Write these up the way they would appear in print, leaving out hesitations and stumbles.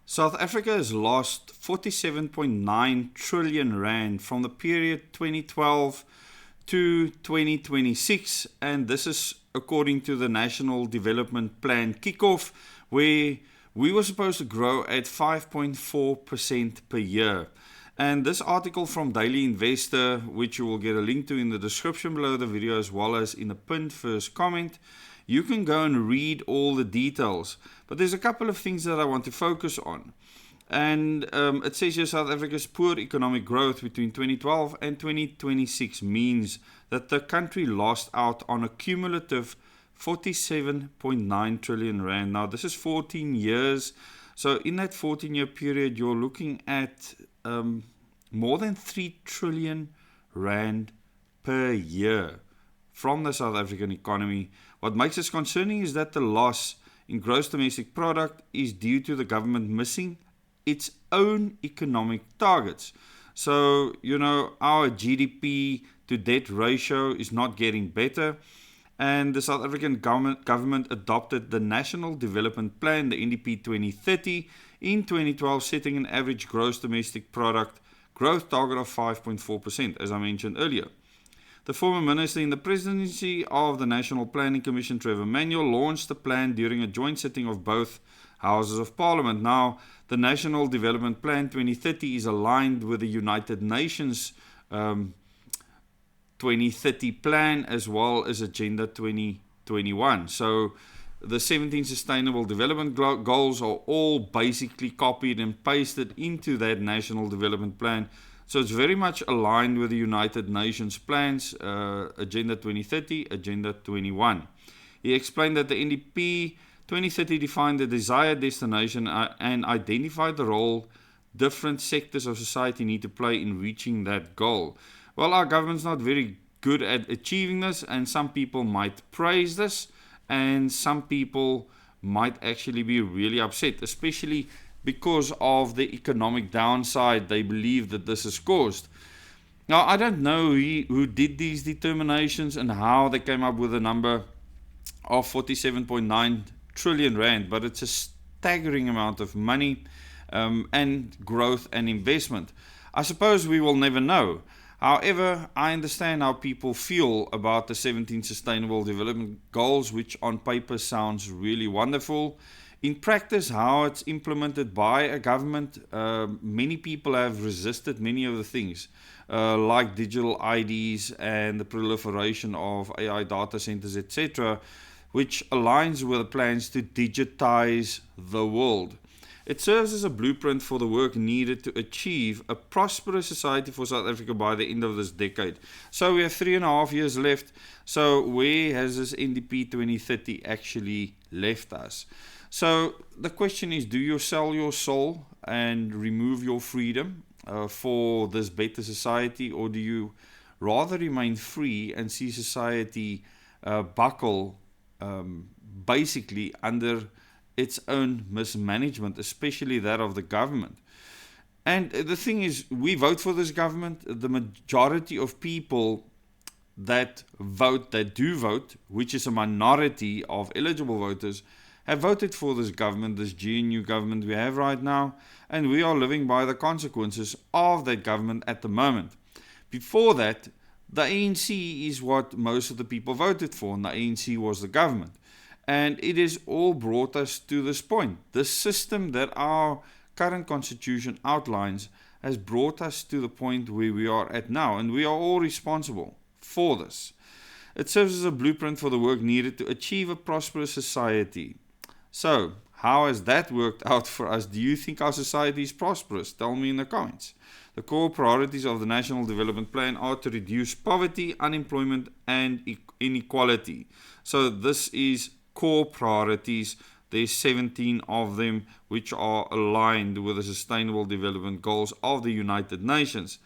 South Africa has lost 47.9 trillion rand from the period 2012 to 2026, and this is according to the National Development Plan kickoff, where we were supposed to grow at 5.4% per year. And this article from Daily Investor, which you will get a link to in the description below the video as well as in the pinned first comment, you can go and read all the details. But there's a couple of things that I want to focus on. And it says here South Africa's poor economic growth between 2012 and 2026 means that the country lost out on a cumulative 47.9 trillion rand. Now, this is 14 years. So in that 14-year period, you're looking at more than 3 trillion rand per year from the South African economy. What makes this concerning is that the loss in gross domestic product is due to the government missing its own economic targets. So, our GDP to debt ratio is not getting better. And the South African government adopted the National Development Plan, the NDP 2030, in 2012, setting an average gross domestic product growth target of 5.4%, as I mentioned earlier. The former minister in the presidency of the National Planning Commission, Trevor Manuel, launched the plan during a joint sitting of both houses of parliament. Now, the National Development Plan 2030 is aligned with the United Nations 2030 plan as well as Agenda 2021. So the 17 Sustainable Development Goals are all basically copied and pasted into that National Development Plan. So it's very much aligned with the United Nations plans, Agenda 2030, Agenda 21. He explained that the NDP 2030 defined the desired destination and identified the role different sectors of society need to play in reaching that goal. Well, our government's not very good at achieving this, and some people might praise this, and some people might actually be really upset, especially because of the economic downside they believe that this has caused. Now, I don't know who did these determinations and how they came up with a number of 47.9 trillion rand, but it's a staggering amount of money and growth and investment. I suppose we will never know. However, I understand how people feel about the 17 Sustainable Development Goals, which on paper sounds really wonderful. In practice, how it's implemented by a government, many people have resisted many of the things, like digital IDs and the proliferation of AI data centers, etc., which aligns with the plans to digitize the world. It serves as a blueprint for the work needed to achieve a prosperous society for South Africa by the end of this decade. So we have 3.5 years left. So where has this NDP 2030 actually left us? So the question is, do you sell your soul and remove your freedom for this better society, or do you rather remain free and see society buckle basically under its own mismanagement, especially that of the government? And the thing is, we vote for this government. The majority of people that do vote, which is a minority of eligible voters, have voted for this government, this GNU government we have right now, and we are living by the consequences of that government at the moment. Before that, the ANC is what most of the people voted for, and the ANC was the government. And it has all brought us to this point. The system that our current constitution outlines has brought us to the point where we are at now, and we are all responsible for this. It serves as a blueprint for the work needed to achieve a prosperous society. So, how has that worked out for us? Do you think our society is prosperous? Tell me in the comments. The core priorities of the National Development Plan are to reduce poverty, unemployment, and inequality. So this is core priorities. There's 17 of them which are aligned with the Sustainable Development Goals of the United Nations.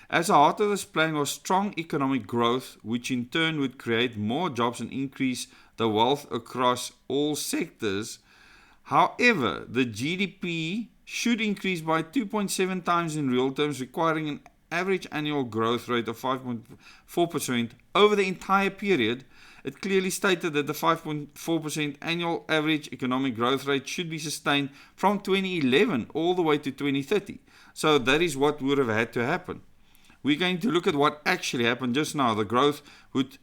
As a heart of this plan was strong economic growth, which in turn would create more jobs and increase the wealth across all sectors. However, the GDP should increase by 2.7 times in real terms, requiring an average annual growth rate of 5.4% over the entire period, it clearly stated that the 5.4% annual average economic growth rate should be sustained from 2011 all the way to 2030. So that is what would have had to happen. We're going to look at what actually happened just now. The growth would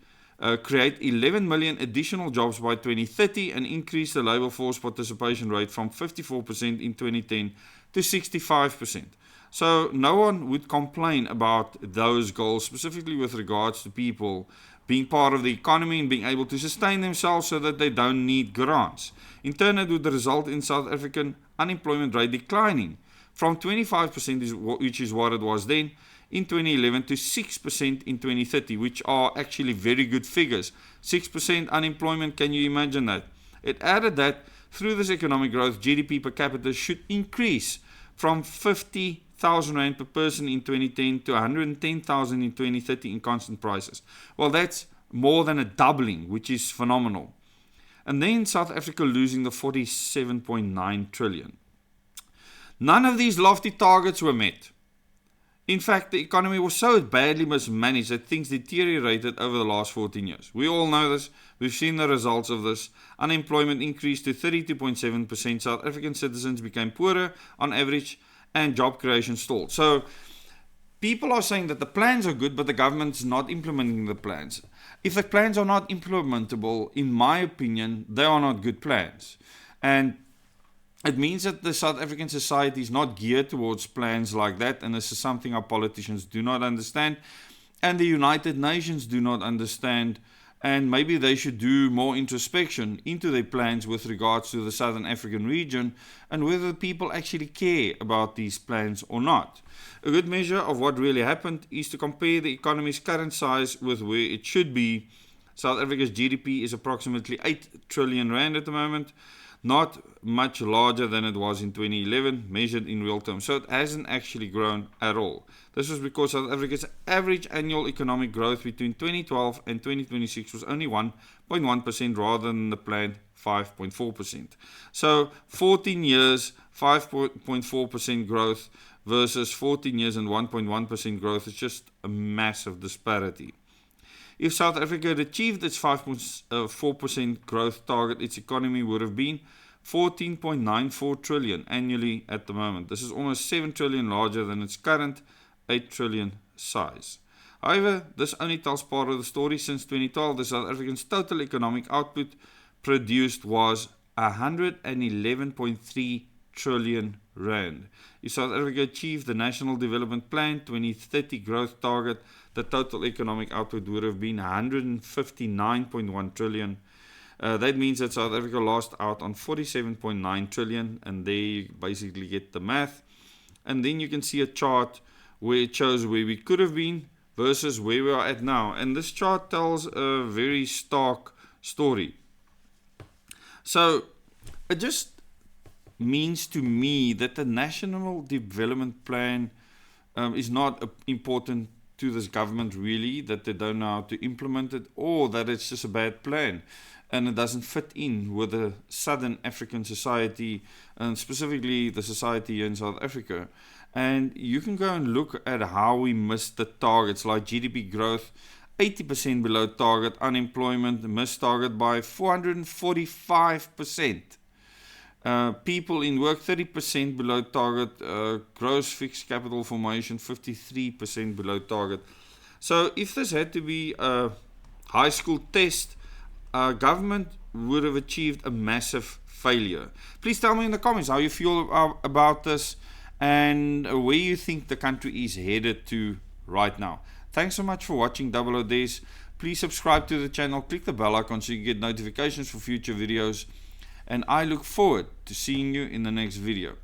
create 11 million additional jobs by 2030 and increase the labour force participation rate from 54% in 2010 to 65%. So no one would complain about those goals, specifically with regards to people being part of the economy and being able to sustain themselves so that they don't need grants. In turn, it would result in South African unemployment rate declining from 25%, which is what it was then, in 2011 to 6% in 2030, which are actually very good figures. 6% unemployment, can you imagine that? It added that through this economic growth, GDP per capita should increase from 50,000 Rand per person in 2010 to 110,000 in 2030 in constant prices. Well, that's more than a doubling, which is phenomenal. And then South Africa losing the 47.9 trillion. None of these lofty targets were met. In fact, the economy was so badly mismanaged that things deteriorated over the last 14 years. We all know this. We've seen the results of this. Unemployment increased to 32.7%. South African citizens became poorer on average and job creation stalled. So people are saying that the plans are good, but the government's not implementing the plans. If the plans are not implementable, in my opinion, they are not good plans. And it means that the South African society is not geared towards plans like that, and this is something our politicians do not understand, and the United Nations do not understand, and maybe they should do more introspection into their plans with regards to the Southern African region, and whether the people actually care about these plans or not. A good measure of what really happened is to compare the economy's current size with where it should be. South Africa's GDP is approximately 8 trillion Rand at the moment, not much larger than it was in 2011, measured in real terms. So it hasn't actually grown at all. This was because South Africa's average annual economic growth between 2012 and 2026 was only 1.1% rather than the planned 5.4%. So 14 years, 5.4% growth versus 14 years and 1.1% growth is just a massive disparity. If South Africa had achieved its 5.4% growth target, its economy would have been 14.94 trillion annually at the moment. This is almost 7 trillion larger than its current 8 trillion size. However, this only tells part of the story. Since 2012, the South African's total economic output produced was 111.3 trillion Rand. If South Africa achieved the National Development Plan 2030 growth target, the total economic output would have been 159.1 trillion. That means that South Africa lost out on 47.9 trillion, and there you basically get the math. And then you can see a chart where it shows where we could have been versus where we are at now. And this chart tells a very stark story. So it just means to me that the National Development Plan is not important to this government really, that they don't know how to implement it, or that it's just a bad plan and it doesn't fit in with the Southern African society, and specifically the society in South Africa. And you can go and look at how we missed the targets, like GDP growth 80% below target, unemployment missed target by 445%. People in work 30% below target, gross fixed capital formation 53% below target. So if this had to be a high school test, government would have achieved a massive failure. Please tell me in the comments how you feel about this and where you think the country is headed to right now. Thanks so much for watching Double O Days. Please subscribe to the channel, click the bell icon so you get notifications for future videos. And I look forward to seeing you in the next video.